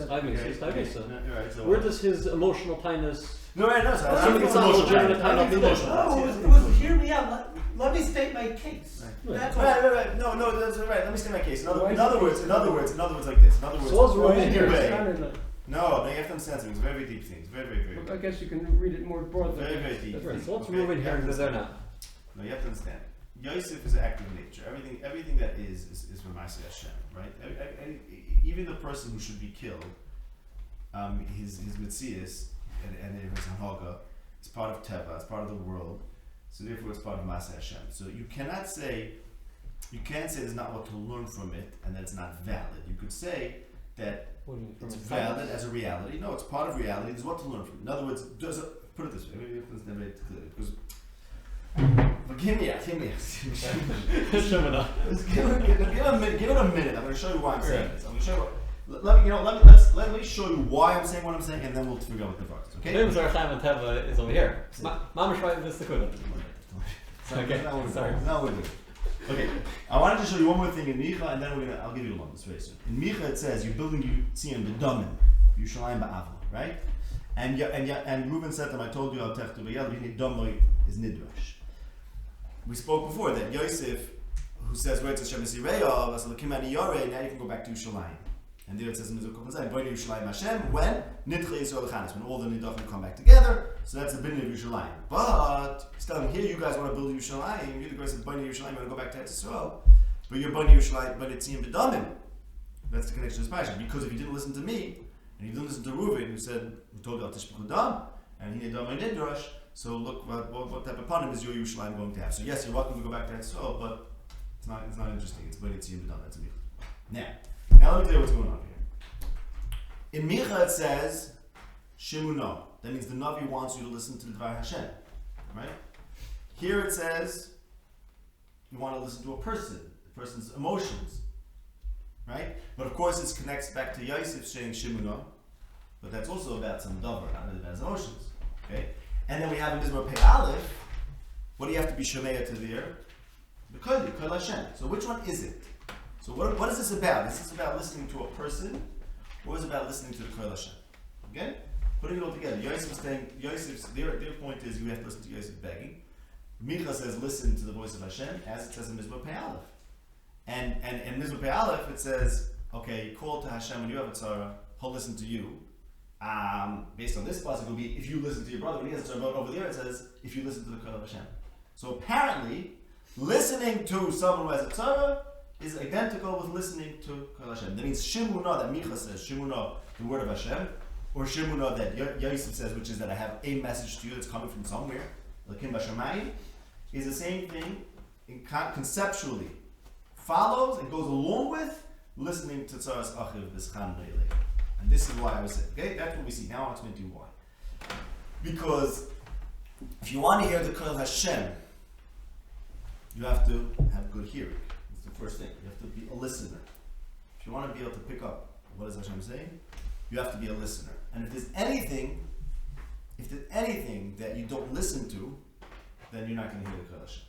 Where does his emotional tinus? No, right, no, so I think it's not legitimate emotional. No, it was hear me out. Let me state my case. Right. That's right. No, that's right. Let me state my case. In other words, like this. In other words, so what's wrong here? No, you have to understand something. It's very, very deep things. Very. I guess you can read it more broadly. Very deep. Right. So what's moving here because they're not? No, you have to understand. Yosef is active nature. Everything that is from Maaseh Hashem, right? Even the person who should be killed, his mitzias and his hanhaga is part of Teva, it's part of the world. So therefore, it's part of Maaseh Hashem. So you can't say there's not what to learn from it and that it's not valid. You could say that it's valid as a reality. No, it's part of reality. There's what to learn from it. In other words, put it this way. Maybe it's never clear because. But give me a minute. Give it a minute. I'm going to show you why I'm saying this. I'm going to show you. Let me show you why I'm saying what I'm saying, and then we'll figure out what the fuck is. Okay. Names are Chaim and Teva is over here. Mamish right this the kuda. Okay. Sorry. Now we're good. Okay. I wanted to show you one more thing in Micha, and then I'll give you a lump very soon. In Micha it says you're building Tzion b'damin, Yerushalayim ba'avla, right? And Reuven said to him, I told you I'll tech to b'yad v'hinei damoi is nidrash. We spoke before that Yosef, who says, where it says Shem Yisrael, Asalakim Ani Yoreh, now you can go back to Yerushalayim. And there it says in Mizrach Kofazai, Boy Yerushalayim Hashem, when? Nidcha Yisrael Chanas, when all the Nidachim come back together. So that's the beginning of Yerushalayim. But, he's telling here, you guys want to build Yerushalayim, you're the guy who says, Boy Yerushalayim, you want to go back to Eretz Yisrael. But you're Boy Yerushalayim, but it's Tziyim B'damim. That's the connection to this parasha. Because if you didn't listen to me, and you didn't listen to Reuven, who said, who told you Al Tishpach Dam, and he Dam Nidrash, so look what type of panim is your Yerushalayim going to have. So yes, you're welcome to go back to Eretz, but it's not interesting. It's when it's Yim B'dam. That's a Micha. Now let me tell you what's going on here. In Micha it says Shimuno. That means the Navi wants you to listen to the Dvar Hashem, right? Here it says you want to listen to a person's emotions, right? But of course it connects back to Yosef saying Shimuno, but that's also about some davar, not about his emotions, okay? And then we have in Mizmor Pei Aleph, what do you have to be Shemaya to there? The Kol Hashem. So which one is it? So what is this about? Is this about listening to a person, or is it about listening to the Kol Hashem? Okay? Putting it all together. Yosef's their point is you have to listen to Yosef begging. Micha says listen to the voice of Hashem, as it says in Mizmor Pei Aleph. And in Mizmor Pei Aleph it says, okay, call to Hashem when you have a tzara, he'll listen to you. Based on this pasuk, it will be if you listen to your brother when he has a tzara, but over there it says if you listen to the Kol of Hashem. So apparently, listening to someone who has a tzara is identical with listening to Kol Hashem. That means Shimuna that Micha says, Shimuna, the word of Hashem, or Shimuna that Yosef says, which is that I have a message to you that's coming from somewhere, Lakim Bashamayim, is the same thing conceptually. Follows and goes along with listening to Tzaras Achiv B'Schan Re'eleh. And this is why I was saying, okay, that's what we see. Now I want to do why. Because if you want to hear the Kol Hashem, you have to have good hearing. That's the first thing. You have to be a listener. If you want to be able to pick up what is Hashem saying, you have to be a listener. And if there's anything if there's anything that you don't listen to, then you're not going to hear the Kol Hashem.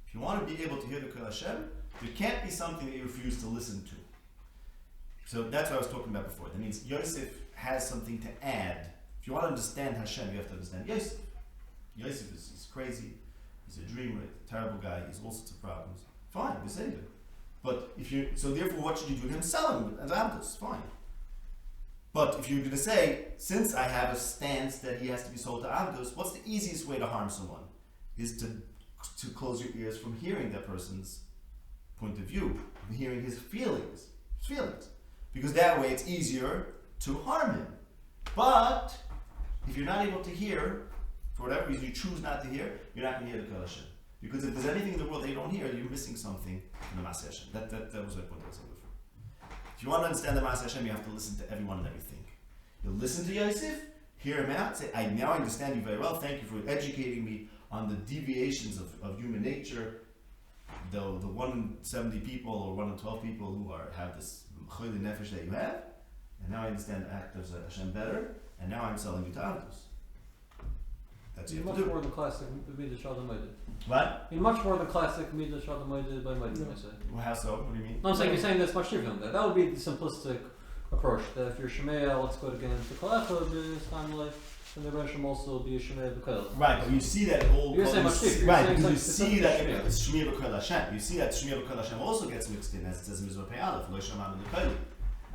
If you want to be able to hear the Kol Hashem, there can't be something that you refuse to listen to. So that's what I was talking about before. That means Yosef has something to add. If you want to understand Hashem, you have to understand Yosef. Yosef is crazy. He's a dreamer, a terrible guy. He has all sorts of problems. Fine, we say that. But so therefore, what should you do to him? Sell him as Abdus. Fine. But if you're going to say, since I have a stance that he has to be sold to Abdus, what's the easiest way to harm someone? Is to close your ears from hearing that person's point of view, from hearing his feelings. Because that way it's easier to harm him. But if you're not able to hear, for whatever reason you choose not to hear, you're not going to hear the Kol Hashem. Because if there's anything in the world that you don't hear, you're missing something in the Maaseh Hashem. That was my point I was saying before. If you want to understand the Maaseh Hashem, you have to listen to everyone and everything. You'll listen to Yosef, hear him out, say, I now understand you very well, thank you for educating me on the deviations of human nature, the 1 in 70 people or 1 in 12 people who have this choyle nefesh that you have, and now I understand the act of Hashem better, and now I'm selling you to Avdus. That's what you have to do. Much more than classic Midah Shadam Moeded. What? Much more than classic Midah Shadam Moeded by Moeded, I say. Well, how so? What do you mean? No, I'm saying you're saying that's much different than that. That would be the simplistic approach. That if you're Shemaya, let's go again to Kalecha, this time life, and the rest should also be a Shemaya B'Kalecha. Right, but you see that all. You're saying much different. Right, because you see that it's Shemiah B'Kol Hashem. You see that Shemiah B'Kol Hashem also gets mixed in, as it says in Mizmor Pei Aleph, Lo Shemanu L'Koli.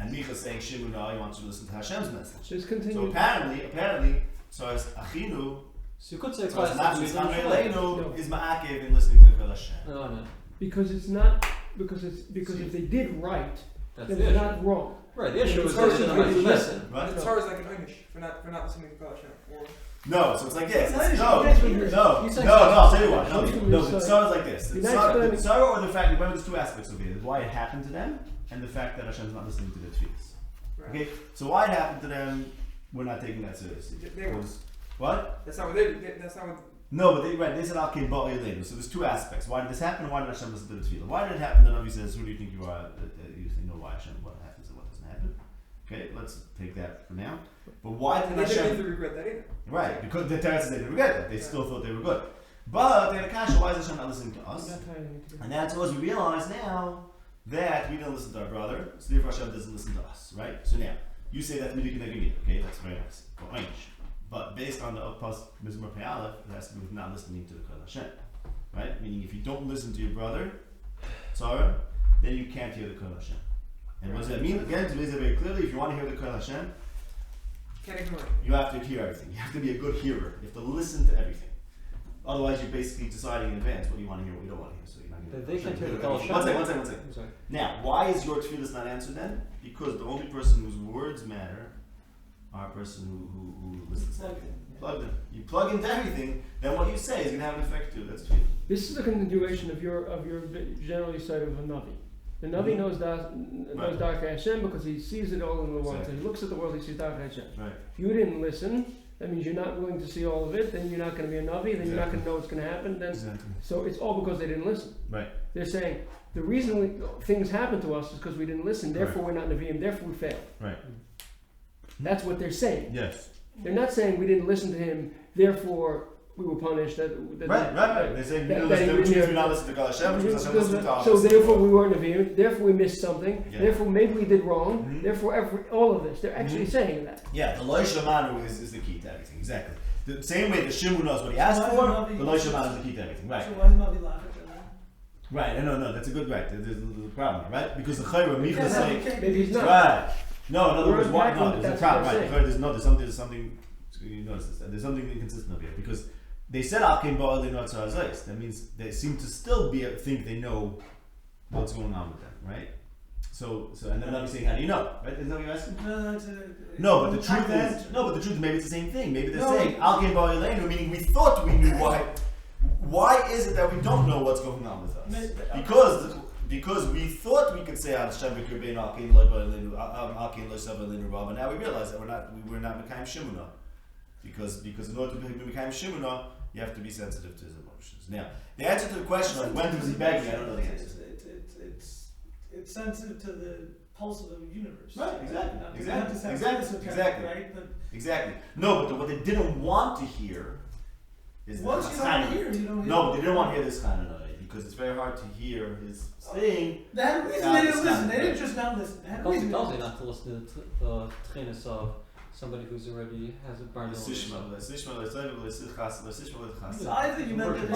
And Micha saying Shimu no, he wants you to listen to Hashem's message. Just continue. So apparently, so as Achinu, So you could say so as classic Nafshis Midah Hamreilenu Shadam. is Ma'akev in listening to Kol Hashem. No. Because if they did right, That's then the it's issue. not wrong. Right, the issue is It's that hard it's to a lesson. Right? It's hard as like an Einish for not listening to Kol Hashem. Or No, so it's like this. It's It's, not no, as no, good as no, He's no, saying I'll tell you what. something The Tzara is like this. The You're not Tzara explaining- or the fact, remember there's two aspects of it. There's why it happened to them, and the fact that Hashem's not listening to their tefillas. right. Okay, so why it happened to them, we're not taking that seriously. They were. What? That's not what they. That's not what. No, but they said Al Kim Ba'i Leinu. So there's two aspects. Why did this happen and why did Hashem listen to the tefillah? Why did it happen? Then Navi says, who do you think you are? You think, why Hashem, what happens and what doesn't happen. Okay, let's take that for now. But why did And they didn't Hashem... need to regret that either. Right, because the Torah says they didn't regret that. They still thought they were good. But they had a kasha, why is Hashem not listening to us? Not tying it together. And that's because we realize now that we didn't listen to our brother, so therefore Hashem doesn't listen to us, right? So now, you say that's midik negani, okay, that's very nice. But based on the post Mizmor Pei Aleph, it has to do with not listening to the Kol Hashem, right? Meaning if you don't listen to your brother, Tzara, then you can't hear the Kol Hashem. And what does that mean? Again, to raise it very clearly, if you want to hear the Kol Hashem, Can't ignore it. you have to hear everything. You have to be a good hearer. You have to listen to everything. Otherwise, you're basically deciding in advance what you want to hear, what you don't want to hear. So you're not going to. They can't hear the Kol Hashem. One second. I'm sorry. Now, why is your tefillah not answered then? Because the only person whose words matter are a person who listens to everything. Plugged in. You plug into everything, then what you say is going to have an effect too. That's tefillah. This is a continuation of your generally side of a Navi. The Navi knows Darkei Hashem because he sees it all in the world. So he looks at the world, he sees Darkei Hashem. Right. If you didn't listen, that means you're not willing to see all of it, then you're not going to be a Navi, then you're not going to know what's going to happen. Then, Exactly. so it's all because they didn't listen. Right. They're saying, the reason things happen to us is because we didn't listen, therefore we're not Naviim, therefore we failed. Right. That's what they're saying. Yes. They're not saying we didn't listen to him, therefore we were punished. Right. They're saying we That- didn't that he listen didn't to not listen to Kol Hashem, which means Hashem listened to us. So therefore we weren't Nevi'im, therefore we missed something, Yeah. therefore maybe we did wrong, Mhm. therefore all of this. They're actually saying that. Yeah, the Lo Shamanu is the key to everything. Exactly. The same way the Shimu knows what he asked Why for, Navi- the Lo Shamanu is the key to everything. Right. So why is Navi laughing at that? Right. No, that's a good right. There's a problem, right? Because the Chayra Micha Yeah, say. we can't- Maybe he's not. Right. No, in other We're words, what? unpacking No, that there's a that's problem. what Right. they're There's something. You notice this. There's something inconsistent up here because they said Al Kim Ba'al Leinu Atzar Hazayis. That means they seem to still think they know what's going on with them, right? So and then Navi saying, how do you know? Right? Isn't that what you're asking? No, it's No, but the Attack truth that. is, maybe it's the same thing. Maybe they're No. saying Al Kim Ba'al Leinu, meaning we thought we knew why. Why is it that we don't know what's going on with us? Because we thought we could say Hashem v'kirbeinu Al Kim Ba'al Leinu, Al Kim Lo Sava Leinu Rav, and now we realize that we were not Mekayim Shimuna. Because in order to be Mekayim Shimuna, you have to be sensitive to his emotions. Now, the answer to the question of when was he begging, I don't know the answer. It's sensitive to the pulse of the universe. Right, exactly, Not exactly, to sound exactly, esoteric, exactly. right? But Exactly. No, but what they didn't want to hear is once you don't hear, you don't hear. No, but they didn't want to hear this kind of noise because it's very hard to hear his thing. They had a reason they didn't listen. They didn't just not listen. They had a Because reason. it tells you not to listen to the tchinas of somebody who's already has a burn. So I think you meant that.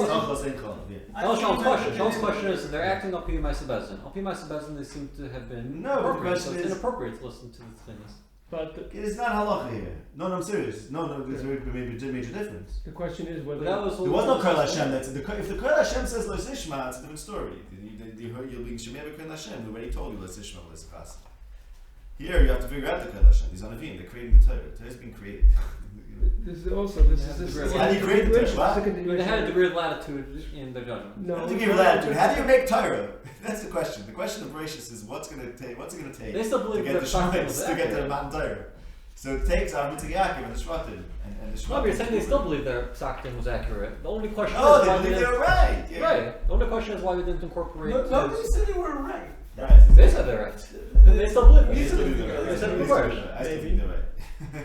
Sean's question is they're acting up Pimai Sebezin. Up Pimai Sebezin they seem to have been No, but the appropriate, so question it's is- inappropriate to listen to the tchinas. But It's not halacha here. No, I'm serious. No, there's a major difference. the question is whether But that was There was no Kol Hashem. If the Kol Hashem says Lo Sishma, it's a different story. You heard you're being Shemei B'Kol Hashem. We already told you Lo Sishma, Lo Sishmas. Here you have to figure out the Kol Hashem. These Anavim, they're creating the Torah. The Torah's been created. this is also this is How do you create the Torah? They had a degree of latitude in their judgment. No, How do you give latitude? How do you make Torah? That's the question. The question of Bereshit is what's it going to take They still to believe get that the Shachtim Shemais, was to get to the accurate. Mount Torah. So it takes Avram Yaakov and the Shvatim and the Shvatim. No, but you're saying they still believe their Psaktim was accurate. The only question Oh, is they why we believe they didn't. were right. Yeah. Right. The only question is why we didn't incorporate. Nobody his- said they were right. Right. They said they're right. They still believe They it. still believe they're right. They said it They before. still believe they're right. I still think they're right.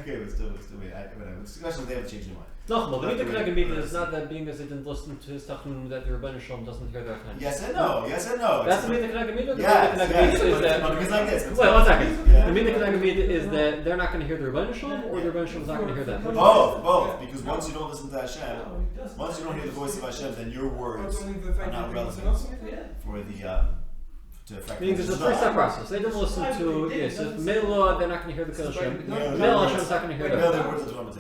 Okay, but still wait. Whatever. It's the question they haven't changed their mind. No, but the Not the Nagin way- is not that being as they didn't listen to his Tachnim that the Rebbeinu Shalom doesn't hear their Tachnim. Yes and no. Yes and no. That's the It's- Mina Kanagamidah. The Yes, Mina yes, Kanagamidah is that. but because like this. Wait, 1 second. Yeah. The Mina Kanagamidah is that they're not going to hear the Rebbeinu Shalom, or the Rebbeinu Shalom is not going to hear them. Both. Because once you don't listen to Hashem, No, he doesn't. once you don't hear the voice of Hashem, then your words Don't believe the fact are not that relevant Yeah. for the to affect. Meaning there's a three-step process. They didn't listen to yes, if Mela, they're not going to hear the Kol Hashem. Mela Hashem's not going to hear No, them. the words of Torah right?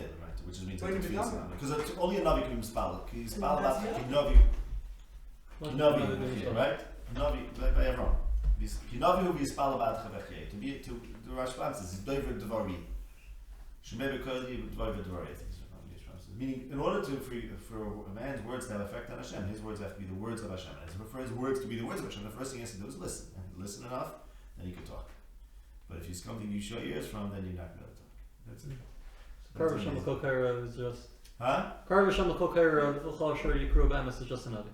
Which means Why did you because not? only a navi can be spelled. Can you spell about Navi, right? Navi by everyone. Navi who be spelled about Chavechye. To the Rashbam says it's Dover Devari. Shemei B'Kol Dover Devari. Meaning, in order for a man's words to have effect on Hashem, his words have to be the words of Hashem. And for his words to be the words of Hashem, the first thing he has to do is listen. And listen enough, then he can talk. But if he's something you shut your ears from, then you're not going to talk. That's it. Karv Hashem L'Kol Kaira is just. Huh? Karv Hashem L'Kol Kaira, L'Chol Asher Yikru B'Emes is just a Navi.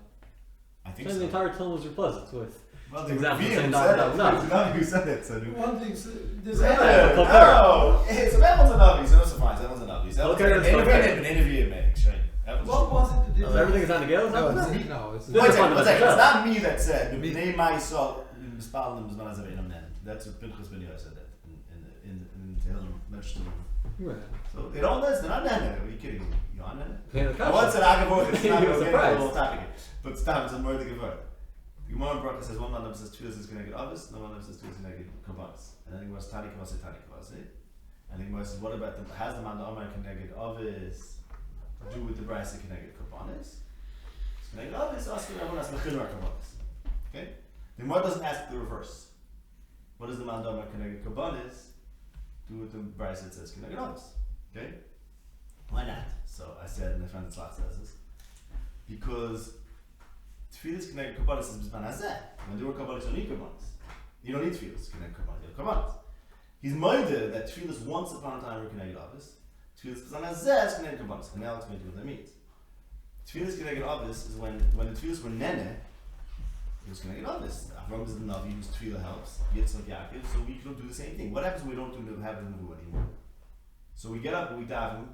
I think So so. the entire Talmud was replaced with. Well, Exactly, Revealed same said Navi, it. no. It's a Navi who said it. So One thing, there's Yeah, no! It's Evel's a Navi, so no surprise. Evel's a Navi. So Okay, let's Evel's go. an interview, man. What was it that did So everything is on the Gales? No, No, it's no, it's This One is second, fundamental. It's not me that said, B'nei Ma'isol, M'spal them B'zman Hazeh Einam Nen. That's what Pinchas Ben Yoel said that in Tehillim, Menshtum. Right. So they don't listen, they're not Nene. Are you kidding me? You're on Nene? Okay, the I once said Agavot, it's not You're a surprised. little topic. But stop, it's a more to give up. The Gemara in Baruch says one man says Tfilas is going to get Avis, no one says Tfilas is going to get Kabbalas. And then the Gemara says Tani Kabbalas, Tani Kabbalas. And the Gemara says, what about the, has the man the Omer connected Avis do with the Brisa connected Kabbalas? It's connected Avis, asking everyone as Mechilmar Kabbalas. Okay? The Gemara doesn't ask the reverse. What does the man the Omer connected Kabbalas do with the Brisa that says connected Avis? Okay? Why not? So I said, and my friend Tzlach says this, because Tfilas connected Kabbalas is B'zman Hazeh. When there were Kabbalas, you don't need Kabbalas. You don't need Tfilas connected Kabbalas. You have Kabbalas. He's moided that Tfilas once upon a time were connected Avis. Tfilas B'zman Hazeh is connected Kabbalas. And now I'll explain to you what that means. Tfilas connected Avis is when the Tfilas were Nene, it was connected Avis. Avram is the Navi whose Tfilah helps. Yitzchak Yaakov. So we can do the same thing. What happens when we don't have the Nevuah anymore? So we get up and we daven,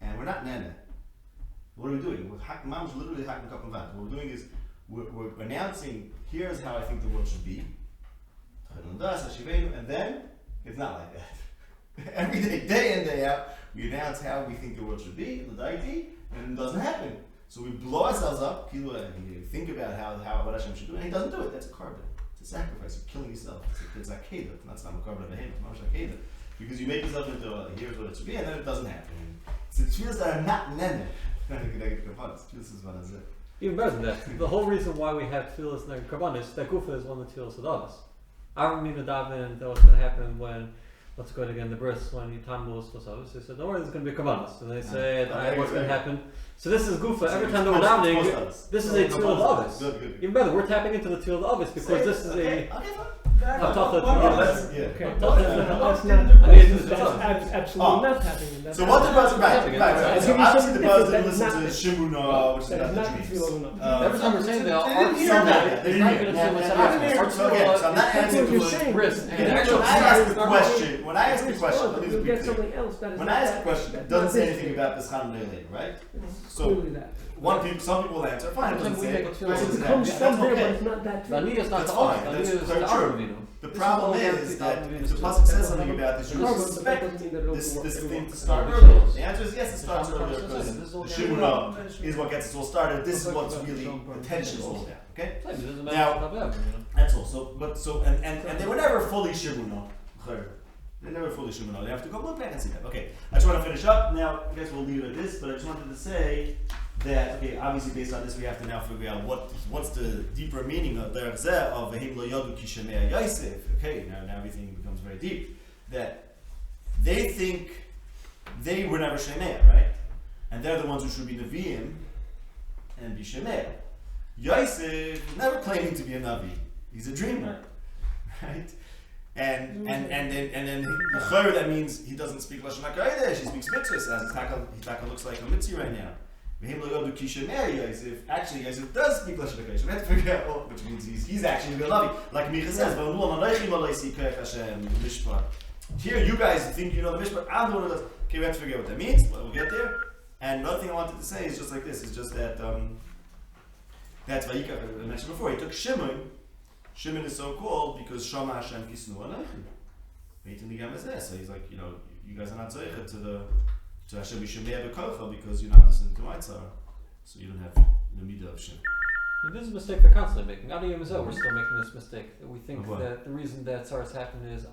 and we're not Nene. What are we doing? Mom's literally hacking cup and van. What we're doing is we're announcing, here's how I think the world should be. And then it's not like that. Every day in, day out, we announce how we think the world should be, the deity, and it doesn't happen. So we blow ourselves up, think about what Hashem should do, and he doesn't do it. That's a carbon. It's a sacrifice. You're killing yourself. It's a keda. That's not a carbon of a hand. It's not a keda. Because you make yourself into here's what it should be, and then it doesn't happen. It's the tefillas that are not nene. This is what I said. Even better than that, the whole reason why we have Tfilas and Karbanis, that Gufa is one of the Tfilas of Avis. I remember Davin that was going to happen when, let's go again, the bris, when Yitam was Avis. They said, don't worry, there's going to be Karbanis. And they said, what's going to happen? So this is Gufa. Every time that we're davening, this is a Tfil of Avis. Good. Even better, we're tapping into the Tfil of Avis because this is a. Okay, that's absolutely not happening. That's So what the Buzz, right. I'll So give you obviously something the Buzz different didn't listen to Shimuna, which is that about is the not dreams. tefillah. Every time we're saying that, I our didn't hear tefillah that. is not going to say what's happening. So again, so I'm not That's answering what you're the saying. risk. When And I actual ask the question, let me You'll just be get clear. something else. That is When not I ask that- the question, it that's doesn't not say this anything thing. about this Chanukah later, right? It's So clearly that. some people will answer, fine, it doesn't Sometimes we say make it. a It tefillah says It that. comes That's from there, but okay. it's not that The true. Ani is not That's to us. fine, The that's Ani is very to true. Avinu. The This problem all is down that to if Avinu the too. pasuk says something about this, you No, but that expect doesn't mean that it'll this work. It'll thing work. to start It'll earlier. work. The answer is yes, it starts It's earlier not because this is all the down to Shimuna is what gets us all started. This is what's really the tension is all about. Okay, It doesn't Now- matter what happened, you know. that's all. So and they were never fully Shimuna. They never fully Shimuna. They have to go look back and see that. Okay, I just want to finish up now. I guess we'll leave it at this, but I just wanted to say that obviously based on this we have to now figure out what's the deeper meaning of the of Vehim Lo Yodu Ki Shemei Yosef. Okay, now everything becomes very deep. That they think they were never Shemei, right? And they're the ones who should be Nevi'im and be Shemei. Yosef is never claiming to be a Navi. He's a dreamer, right? And then the chayr, that means he doesn't speak lashon hakodesh. He speaks mitzvahs. As his taka looks like a mitzvah right now. V'him lo yodu ki shemei Yosef. Actually, Yosef does speak lashon hakodesh. We have to figure out which means he's actually a Navi. Like Micha says, "V'amru anochi lo loisi koach Hashem mishpat." Here, you guys think you know the mishpat. I'm the one who does. Okay, we have to figure out what that means. But we'll get there. And another thing I wanted to say is just like this. It's just that that's Vayikach I mentioned before. He took Shimon. Shimon is so called because Shama Hashem Kisnu Aleichem. So he's like, you guys are not zoichet to Hashem Yishemei B'Kocha because you're not listening to my tzara. So you don't have the midah of Shem. This is a mistake they're constantly making. Out of Yom Hazeh, we're still making this mistake. That we think Of what? that the reason that SARS happened is